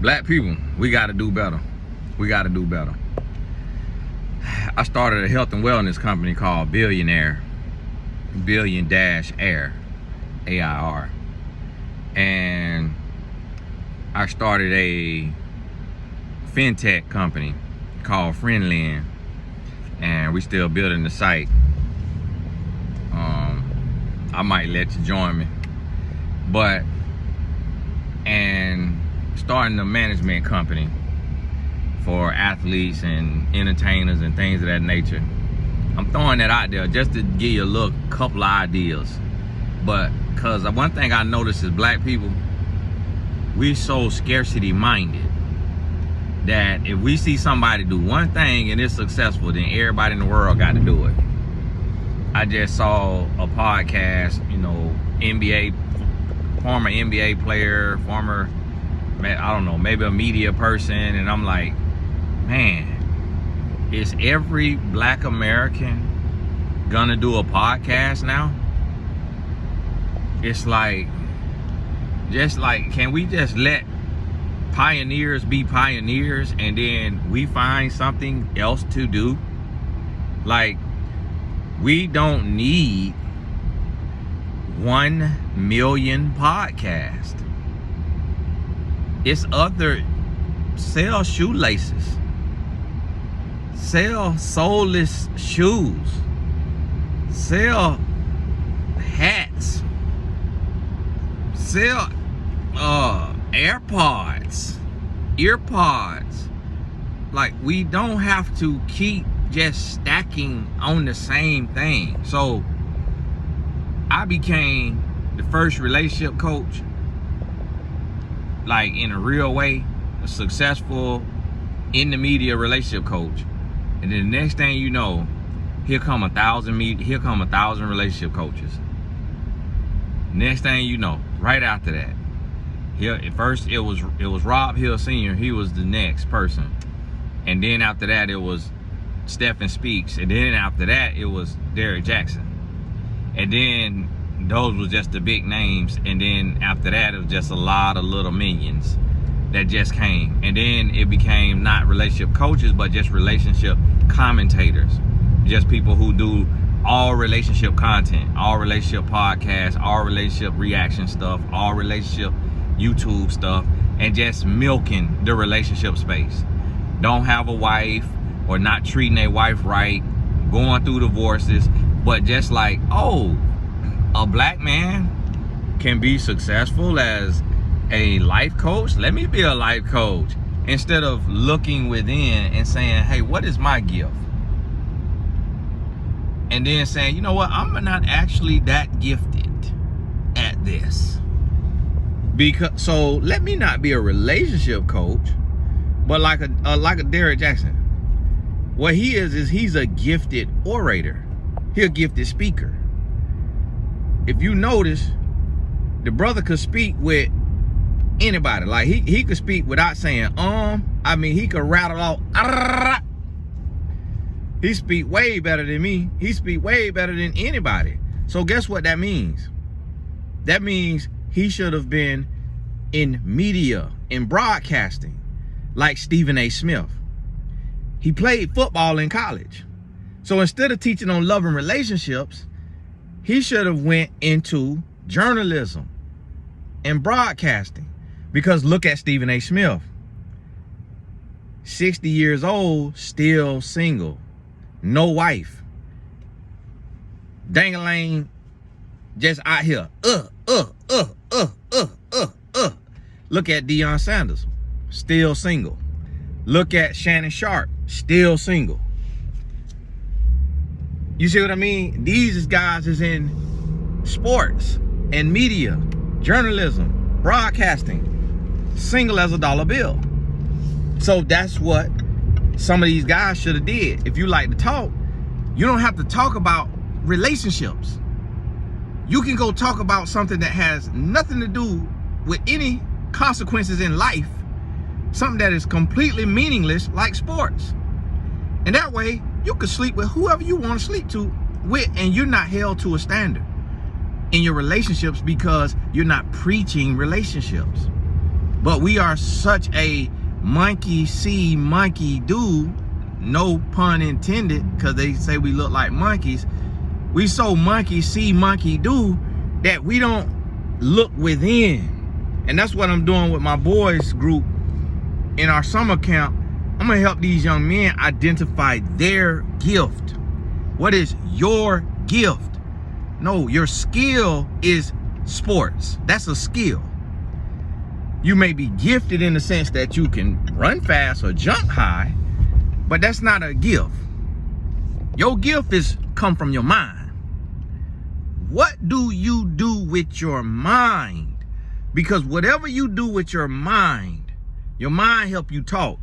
Black people, we got to do better. We got to do better. I started a health and wellness company called Billion-Air, Billion-Air, AIR. And I started a fintech company called Friendland, and we still building the site. I might let you join me. And starting a management company for athletes and entertainers and things of that nature. I'm throwing that out there just to give you a couple of ideas. But because one thing I noticed is black people, we so scarcity minded that if we see somebody do one thing and it's successful, then everybody in the world got to do it. I just saw a podcast, former NBA player, I don't know, maybe a media person, and I'm like, man, is every black American gonna do a podcast now? It's like, can we just let pioneers be pioneers and then we find something else to do? Like, we don't need 1 million podcasts. It's sell shoelaces, sell soulless shoes, sell hats, sell earpods. Like, we don't have to keep just stacking on the same thing. So I became the first relationship coach, like in a real way, a successful in the media relationship coach. And then the next thing you know, here come 1,000 relationship coaches. Next thing you know, right after that, here at first it was Rob Hill Sr. He was the next person, and then after that it was Stephen Speaks, and then after that it was Derek Jackson, and then those were just the big names, and then after that it was just a lot of little minions that just came, and then it became not relationship coaches but just relationship commentators, just people who do all relationship content, all relationship podcasts, all relationship reaction stuff, all relationship YouTube stuff, and just milking the relationship space. Don't have a wife, or not treating a wife right, going through divorces, but just like, oh, a black man can be successful as a life coach. Let me be a life coach. Instead of looking within and saying, hey, what is my gift? And then saying, you know what, I'm not actually that gifted at this. So let me not be a relationship coach, but like a Derek Jackson. What he is he's a gifted orator. He's a gifted speaker. If you notice, the brother could speak with anybody. Like he could speak without saying he could rattle off. He speak way better than me. He speak way better than anybody. So guess what that means? That means he should have been in media, in broadcasting, like Stephen A. Smith. He played football in college. So instead of teaching on love and relationships, he should have went into journalism and broadcasting. Because look at Stephen A. Smith. 60 years old, still single. No wife. Dang-a-lang, just out here. Look at Deion Sanders, still single. Look at Shannon Sharp, still single. You see what I mean? These guys is in sports and media, journalism, broadcasting, single as a dollar bill. So that's what some of these guys should have did. If you like to talk, you don't have to talk about relationships. You can go talk about something that has nothing to do with any consequences in life, something that is completely meaningless, like sports. And that way you can sleep with whoever you want to sleep with, and you're not held to a standard in your relationships because you're not preaching relationships. But we are such a monkey see, monkey do, no pun intended, because they say we look like monkeys. We so monkey see, monkey do that we don't look within. And that's what I'm doing with my boys group in our summer camp. I'm gonna help these young men identify their gift. What is your gift? No, your skill is sports. That's a skill. You may be gifted in the sense that you can run fast or jump high, but that's not a gift. Your gift is come from your mind. What do you do with your mind? Because whatever you do with your mind help you talk.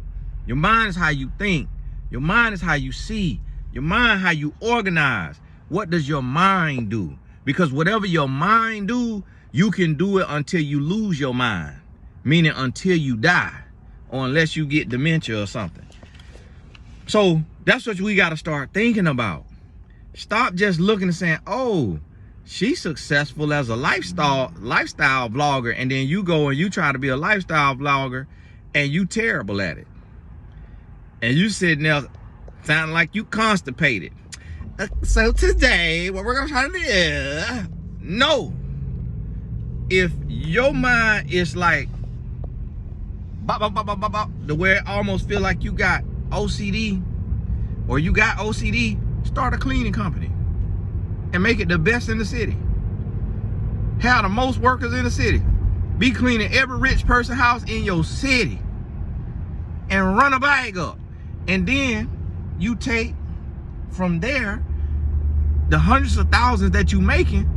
Your mind is how you think. Your mind is how you see. Your mind, how you organize. What does your mind do? Because whatever your mind do, you can do it until you lose your mind. Meaning until you die, or unless you get dementia or something. So that's what we got to start thinking about. Stop just looking and saying, oh, she's successful as a lifestyle vlogger, and then you go and you try to be a lifestyle vlogger and you terrible at it. And you sitting there sounding like you constipated. So today, what we're gonna try to do, no. If your mind is like, the way it almost feel like you got OCD, or you got OCD, start a cleaning company and make it the best in the city. Have the most workers in the city. Be cleaning every rich person house in your city and run a bag up. And then you take from there the hundreds of thousands that you making,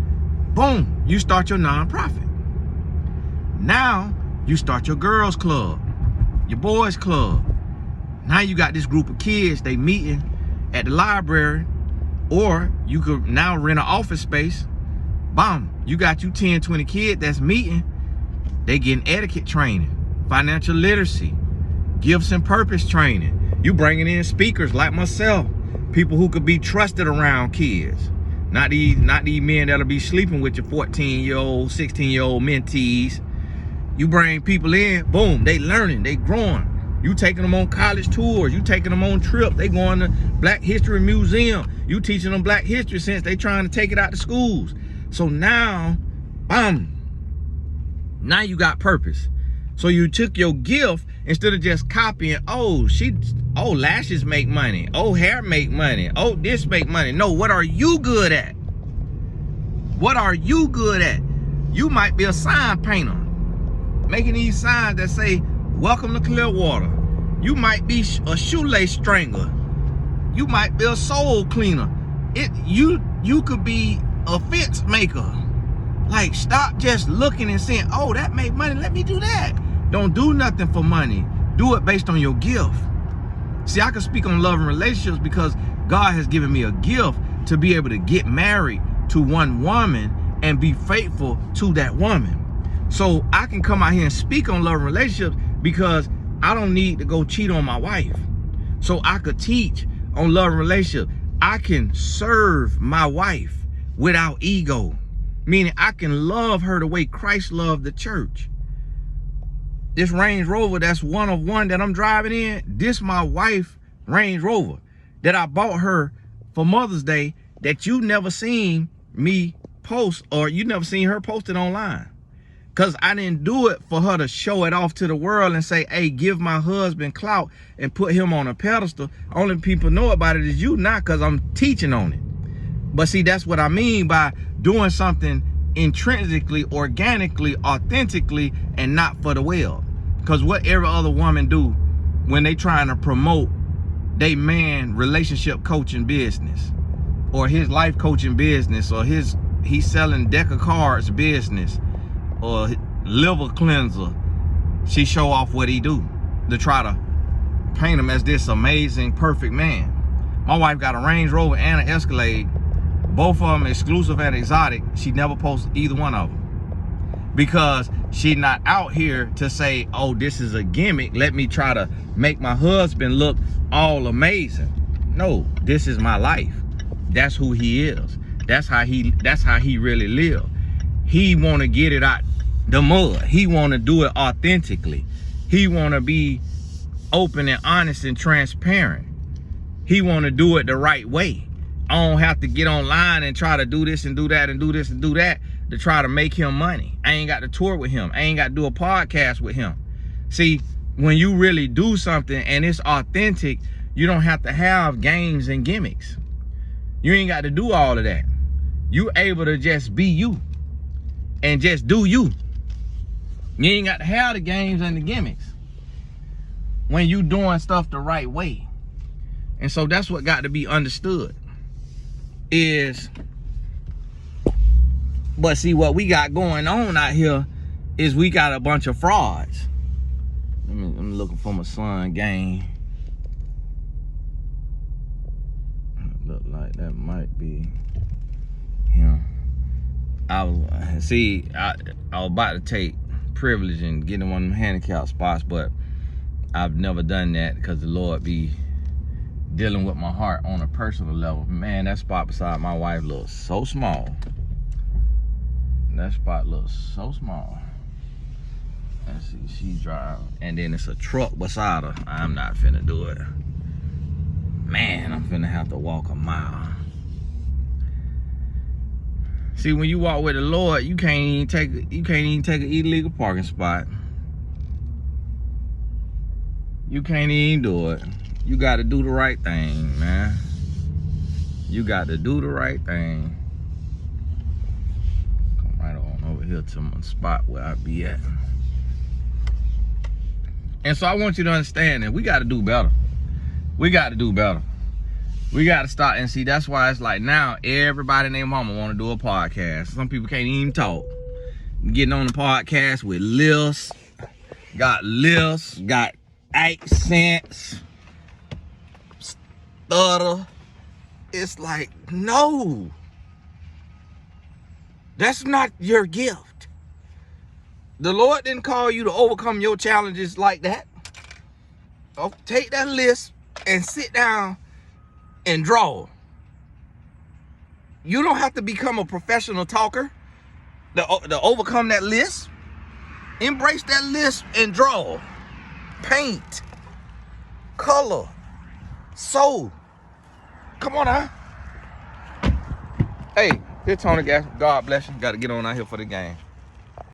boom, you start your nonprofit. Now you start your girls club, your boys club. Now you got this group of kids, they meeting at the library, or you could now rent an office space. Boom, you got you 10, 20 kids that's meeting. They getting etiquette training, financial literacy, gifts and purpose training. You bringing in speakers like myself, people who could be trusted around kids. Not these men that'll be sleeping with your 14-year-old, 16-year-old mentees. You bring people in, boom, they learning, they growing. You taking them on college tours, you taking them on trips, they going to Black History Museum. You teaching them Black history since they trying to take it out to schools. So now, now you got purpose. So you took your gift, instead of just copying, oh, lashes make money, oh, hair make money, oh, this make money. No, what are you good at? What are you good at? You might be a sign painter, making these signs that say, welcome to Clearwater. You might be a shoelace strangler. You might be a soul cleaner. You could be a fence maker. Like, stop just looking and saying, oh, that make money, let me do that. Don't do nothing for money. Do it based on your gift. See, I can speak on love and relationships because God has given me a gift to be able to get married to one woman and be faithful to that woman. So I can come out here and speak on love and relationships because I don't need to go cheat on my wife. So I could teach on love and relationships. I can serve my wife without ego, meaning I can love her the way Christ loved the church. This Range Rover that's one of one that I'm driving in, this my wife Range Rover that I bought her for Mother's Day, that you never seen me post, or you never seen her posted online. Because I didn't do it for her to show it off to the world and say, hey, give my husband clout and put him on a pedestal. Only people know about it is you, not because I'm teaching on it. But see, that's what I mean by doing something intrinsically, organically, authentically, and not for the world. Because what every other woman do when they trying to promote they man relationship coaching business, or his life coaching business, or he's selling deck of cards business, or liver cleanser, she show off what he do to try to paint him as this amazing, perfect man. My wife got a Range Rover and an Escalade, both of them exclusive and exotic. She never posts either one of them because she's not out here to say, oh, this is a gimmick, let me try to make my husband look all amazing. No, this is my life. That's who he is. That's how he really live. He want to get it out the mud. He want to do it authentically. He want to be open and honest and transparent. He want to do it the right way. I don't have to get online and try to do this and do that and do this and do that to try to make him money. I ain't got to tour with him. I ain't got to do a podcast with him. See, when you really do something and it's authentic, you don't have to have games and gimmicks. You ain't got to do all of that. You able to just be you and just do you. You ain't got to have the games and the gimmicks when you doing stuff the right way. And so that's what got to be understood is, but see what we got going on out here is we got a bunch of frauds. I'm looking for my son game. Look like that might be him. I was about to take privilege and get in one of them handicap spots, but I've never done that because the Lord be dealing with my heart on a personal level. Man, that spot beside my wife looks so small. That spot looks so small. Let's see, she's driving, and then it's a truck beside her. I'm not finna do it. Man, I'm finna have to walk a mile. See, when you walk with the Lord, you can't even take an illegal parking spot. You can't even do it. You got to do the right thing, man. You got to do the right thing. Come right on over here to my spot where I be at. And so I want you to understand that we got to do better. We got to do better. We got to start, and see, that's why it's like now everybody and their mama want to do a podcast. Some people can't even talk. Getting on the podcast with lisps, got accents, stutter. It's like, no. That's not your gift. The Lord didn't call you to overcome your challenges like that. Oh, take that list and sit down and draw. You don't have to become a professional talker to overcome that list. Embrace that list and draw. Paint. Color. Sew. Come on now. Hey, here Tony, guys. God bless you. Got to get on out here for the game.